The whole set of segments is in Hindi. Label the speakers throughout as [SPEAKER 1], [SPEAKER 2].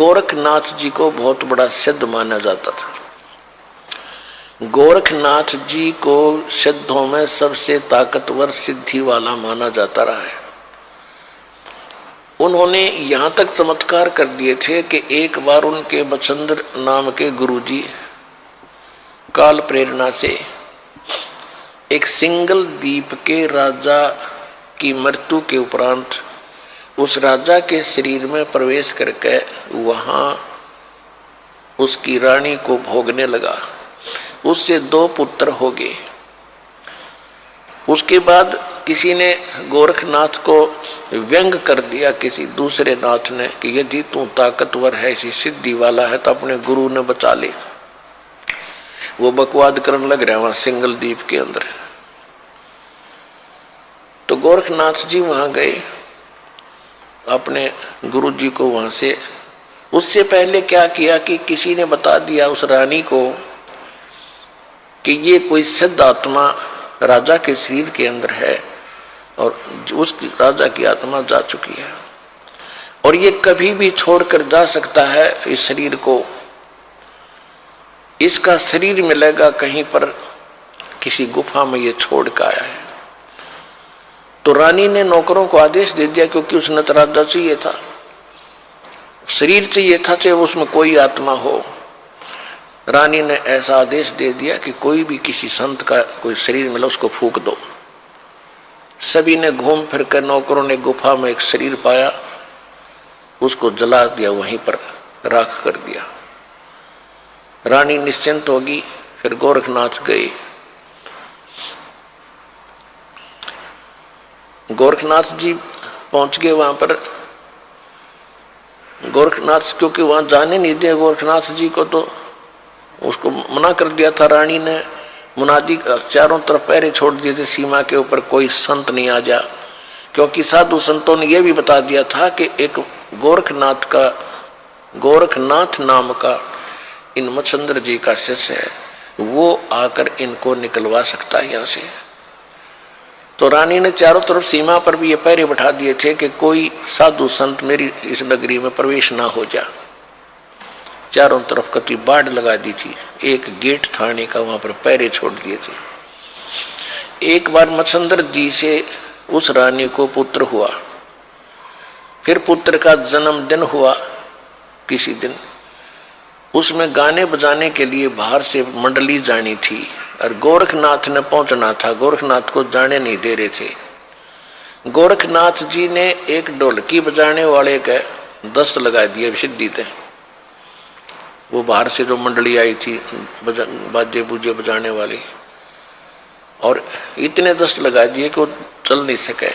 [SPEAKER 1] गोरखनाथ जी को बहुत बड़ा सिद्ध माना जाता था। गोरखनाथ जी को सिद्धों में सबसे ताकतवर सिद्धि वाला माना जाता रहा है। उन्होंने यहाँ तक चमत्कार कर दिए थे कि एक बार उनके मच्छंद्र नाम के गुरुजी काल प्रेरणा से एक सिंगल द्वीप के राजा की मृत्यु के उपरांत उस राजा के शरीर में प्रवेश करके वहाँ उसकी रानी को भोगने लगा। उससे 2 पुत्र हो गए। उसके बाद किसी ने गोरखनाथ को व्यंग कर दिया, किसी दूसरे नाथ ने, कि यदि तू ताकतवर है, ऐसी सिद्धि वाला है तो अपने गुरु ने बचा ले। वो बकवाद करने लग रहा वहां सिंगल द्वीप के अंदर। तो गोरखनाथ जी वहां गए, अपने गुरु जी को वहां से, उससे पहले क्या किया कि किसी ने बता दिया उस रानी को कि ये कोई सिद्ध आत्मा राजा के शरीर के अंदर है और उस राजा की आत्मा जा चुकी है और ये कभी भी छोड़कर जा सकता है इस शरीर को। इसका शरीर मिलेगा कहीं पर किसी गुफा में, ये छोड़ कर आया है। तो रानी ने नौकरों को आदेश दे दिया, क्योंकि उसने तो राजा चाहिए था, शरीर चाहिए था, चाहे उसमें कोई आत्मा हो। रानी ने ऐसा आदेश दे दिया कि कोई भी किसी संत का कोई शरीर मिला उसको फूंक दो। सभी ने घूम फिर कर, नौकरों ने गुफा में एक शरीर पाया, उसको जला दिया, वहीं पर राख कर दिया। रानी निश्चिंत होगी। फिर गोरखनाथ गए। गोरखनाथ जी पहुंच गए वहां पर। गोरखनाथ क्योंकि वहां जाने नहीं दिया गोरखनाथ जी को, तो उसको मना कर दिया था रानी ने। मुनादी चारों तरफ पहरे छोड़ दिए थे सीमा के ऊपर, कोई संत नहीं आ जा, क्योंकि साधु संतों ने यह भी बता दिया था कि एक गोरखनाथ नाम का इन मच्छंद्र जी का शिष्य है, वो आकर इनको निकलवा सकता है यहाँ से। तो रानी ने चारों तरफ सीमा पर भी ये पहरे बैठा दिए थे कि कोई साधु संत मेरी इस नगरी में प्रवेश ना हो जा। चारों तरफ कति बाढ़ लगा दी थी, एक गेट थाने का वहां पर पहरे छोड़ दिए थे। एक बार मच्छंद्र जी से उस रानी को पुत्र हुआ। फिर पुत्र का जन्मदिन हुआ किसी दिन। उसमें गाने बजाने के लिए बाहर से मंडली जानी थी और गोरखनाथ ने पहुंचना था। गोरखनाथ को जाने नहीं दे रहे थे। गोरखनाथ जी ने एक ढोलकी बजाने वाले का दस्त लगा दिया सिद्धि थे। वो बाहर से जो मंडली आई थी बाजे बूजे बजाने वाली, और इतने दस्त लगा दिए कि वो चल नहीं सके।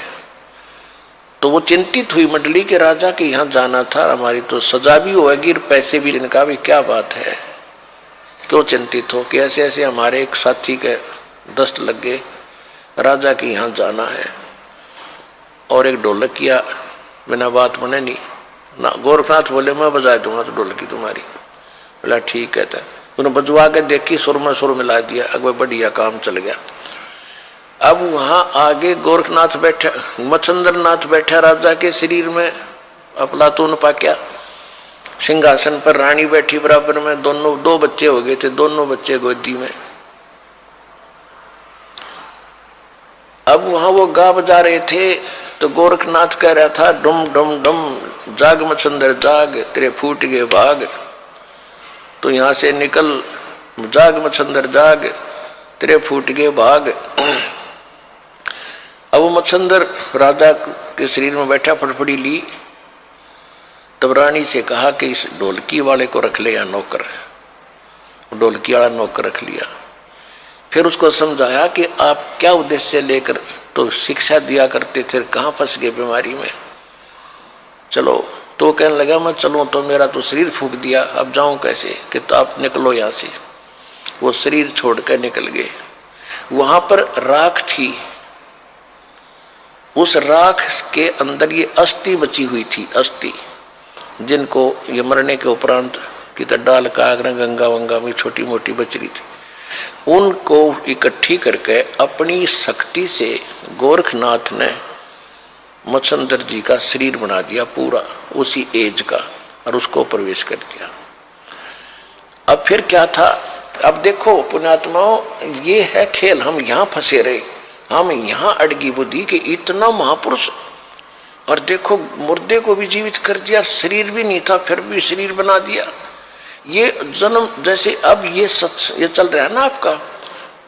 [SPEAKER 1] तो वो चिंतित हुई मंडली के राजा के यहाँ जाना था, हमारी तो सजा भी होगी और पैसे भी। इनका भी क्या बात है, क्यों चिंतित हो कि ऐसे ऐसे हमारे एक साथी के दस्त लग गए, राजा के यहाँ जाना है। और एक ढोलक किया, बिना बात बने नहीं ना। गोरखनाथ बोले मैं बजा दूंगा तो ढोलकी तुम्हारी। बोला ठीक है। तो उन्होंने बजवा के देखी, सुर में सुर मिला दिया, अगवे बढ़िया काम चल गया। अब वहां आगे गोरखनाथ बैठा, मच्छंद्रनाथ बैठा राजा के शरीर में, अफलातून पाक्या सिंहासन पर, रानी बैठी बराबर में, दोनों 2 बच्चे हो गए थे, दोनों बच्चे गोदी में। अब वहां वो गा बजा रहे थे तो गोरखनाथ कह रहा था डुम डुम डुम, जाग मच्छंद्र जाग, तेरे फूट गए भाग, तो यहां से निकल, जाग मच्छंद्र जाग, तेरे फूट गए भाग। अब मच्छंद्र राजा के शरीर में बैठा, फटफड़ी ली। तब रानी से कहा कि इस ढोलकी वाले को रख ले या नौकर। ढोलकी वाला नौकर रख लिया। फिर उसको समझाया कि आप क्या उद्देश्य लेकर तो शिक्षा दिया करते थे, कहाँ फंस गए बीमारी में, चलो। तो कहने लगा मैं चलूँ तो मेरा तो शरीर फूंक दिया, अब जाऊँ कैसे, कि तो आप निकलो यहाँ से। वो शरीर छोड़कर निकल गए। वहां पर राख थी, उस राख के अंदर ये अस्थि बची हुई थी, अस्थि जिनको ये मरने के उपरांत की डाल का गंगा वंगा में छोटी मोटी बच रही थी, उनको इकट्ठी करके अपनी शक्ति से गोरखनाथ ने मच्छंद्र जी का शरीर बना दिया पूरा उसी एज का। और उसको प्रवेश कर दिया। अब फिर क्या था, अब देखो पुण्यात्माओं, ये है खेल। हम यहाँ फंसे रहे, हम यहाँ अड़गी बुद्धि कि इतना महापुरुष, और देखो मुर्दे को भी जीवित कर दिया, शरीर भी नहीं था फिर भी शरीर बना दिया। ये जन्म जैसे अब ये चल रहा है ना, आपका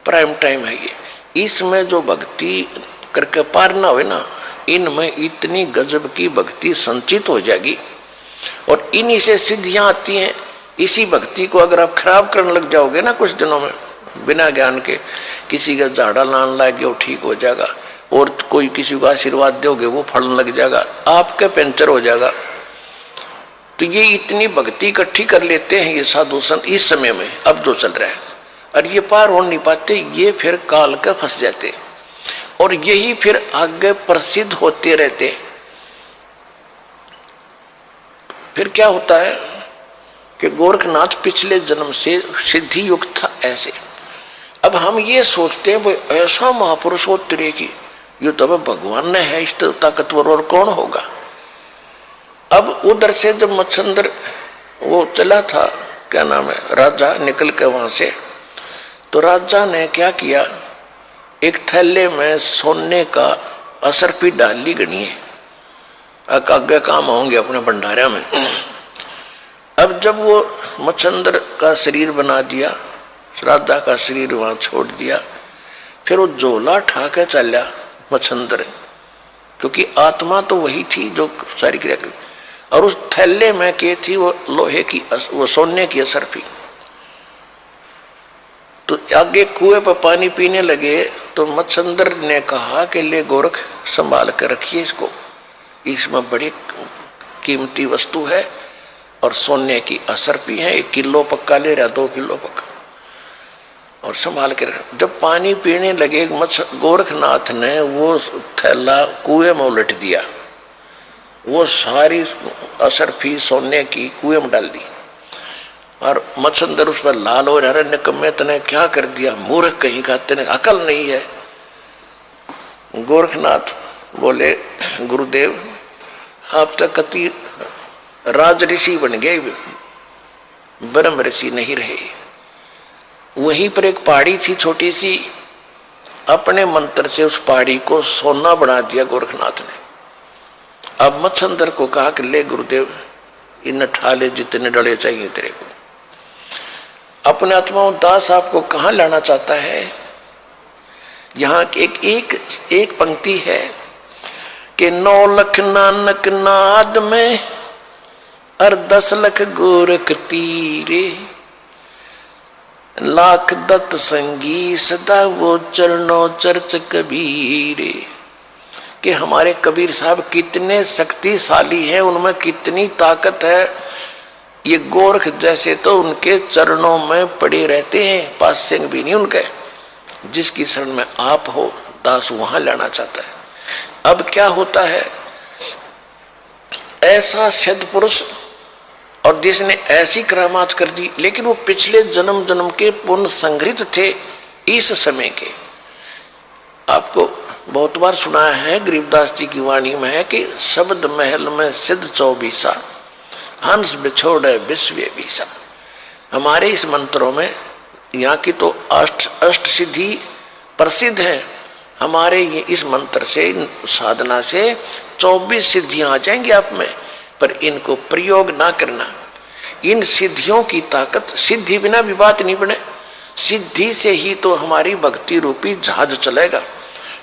[SPEAKER 1] प्राइम टाइम है ये, इसमें जो भक्ति करके पार ना हो ना, इनमें इतनी गजब की भक्ति संचित हो जाएगी और इन्हीं से सिद्धियां आती हैं। इसी भक्ति को अगर आप खराब करने लग जाओगे ना कुछ दिनों में, बिना ज्ञान के, किसी का झाड़ा लान लग गया वो ठीक हो जाएगा, और कोई किसी को आशीर्वाद दोगे वो फलने लग जाएगा, आपका पंचर हो जाएगा। तो ये इतनी भक्ति इकट्ठी कर लेते हैं ये साधु संत इस समय में, अब जो चल रहा है, और ये पार हो नहीं पाते, ये फिर काल का फंस जाते और यही फिर आगे प्रसिद्ध होते रहते। फिर क्या होता है कि गोरखनाथ पिछले जन्म से सिद्धि युक्त था ऐसे। अब हम ये सोचते हैं भाई ऐसा महापुरुष हो तेरे की, ये तो भगवान ने है, इस ताकतवर और कौन होगा। अब उधर से जब मच्छंदर वो चला था, क्या नाम है, राजा निकल के वहां से, तो राजा ने क्या किया, एक थैले में सोने का असरफी डाल ली गणिए, आगे काम होंगे अपने भंडारा में। अब जब वो मच्छंदर का शरीर बना दिया, राजा का शरीर वहां छोड़ दिया, फिर वो झोला ठा के चला मच्छंदर, क्योंकि आत्मा तो वही थी जो सारी क्रिया कर, और उस थैले में के थी वो लोहे की, वो सोने की असरफी। तो आगे कुएं पर पानी पीने लगे तो मच्छंदर ने कहा कि ले गोरख संभाल कर रखिए इसको, इसमें बड़ी कीमती वस्तु है और सोने की असरफी है, 1 किलो पक्का ले रहा, 2 किलो पक्का, और संभाल के रख। जब पानी पीने लगे गोरखनाथ ने वो थैला कुएं में उलट दिया, वो सारी असरफी सोने की कुएं में डाल दी, और मच्छंदर उस पर लाल हो रहा, निकम्मे तने क्या कर दिया, मूर्ख कहीं का, तेने अकल नहीं है। गोरखनाथ बोले गुरुदेव आप तो कति राज ऋषि बन गए, ब्रह्म ऋषि नहीं रहे। वहीं पर एक पहाड़ी थी छोटी सी, अपने मंत्र से उस पहाड़ी को सोना बना दिया गोरखनाथ ने। अब मच्छंदर को कहा कि ले गुरुदेव इन ठाले जितने डले चाहिए तेरे को। अपने आत्माओं दास आपको कहाँ लाना चाहता है, यहाँ एक पंक्ति है कि 9 लाख नानक नाद में और 10 लाख गोरख तीरे, लाख दत्त संगी सदा वो चरणों चर्च कबीरे। कि हमारे कबीर साहब कितने शक्तिशाली हैं, उनमें कितनी ताकत है। ये गोरख जैसे तो उनके चरणों में पड़े रहते हैं, पास सिंह भी नहीं उनके। जिसकी शरण में आप हो दास वहां लाना चाहता है। अब क्या होता है, ऐसा सिद्ध पुरुष और जिसने ऐसी करामात कर दी, लेकिन वो पिछले जन्म जन्म के पुण्य संग्रहित थे इस समय के। आपको बहुत बार सुना है, गरीबदास जी की वाणी में है कि शब्द महल में सिद्ध 24 हंस बिछोड़े विश्व बीसा। हमारे इस मंत्रों में यहाँ की तो अष्ट सिद्धि प्रसिद्ध है। हमारे ये इस मंत्र से, साधना से 24 सिद्धियां आ जाएंगी आप में, पर इनको प्रयोग ना करना। इन सिद्धियों की ताकत, सिद्धि बिना भी बात नहीं बने, सिद्धि से ही तो हमारी भक्ति रूपी जहाज चलेगा।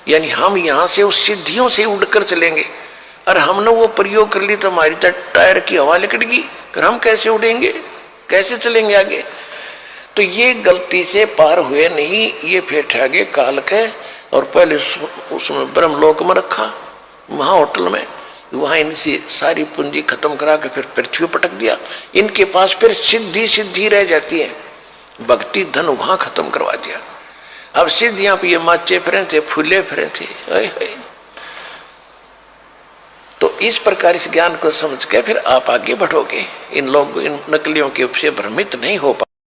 [SPEAKER 1] यानी हम यहाँ से उस सिद्धियों से उड़कर चलेंगे, और हमने वो प्रयोग कर ली तो हमारी टायर की हवा निकल गई, फिर हम कैसे उड़ेंगे, कैसे चलेंगे आगे। तो ये गलती से पार हुए नहीं, ये फेंट आगे काल के, और पहले उसमें ब्रह्मलोक में रखा, वहाँ होटल में, वहाँ इनसे सारी पूंजी खत्म करा के फिर पृथ्वी पटक दिया। इनके पास फिर सिद्धि रह जाती है, भक्ति धन वहाँ खत्म करवा दिया। अब सिद्धियां पे ये माचे फिरे थे, फूले फिरे थे। तो इस प्रकार इस ज्ञान को समझ के फिर आप आगे बढ़ोगे। इन नकलियों के से भ्रमित नहीं हो पा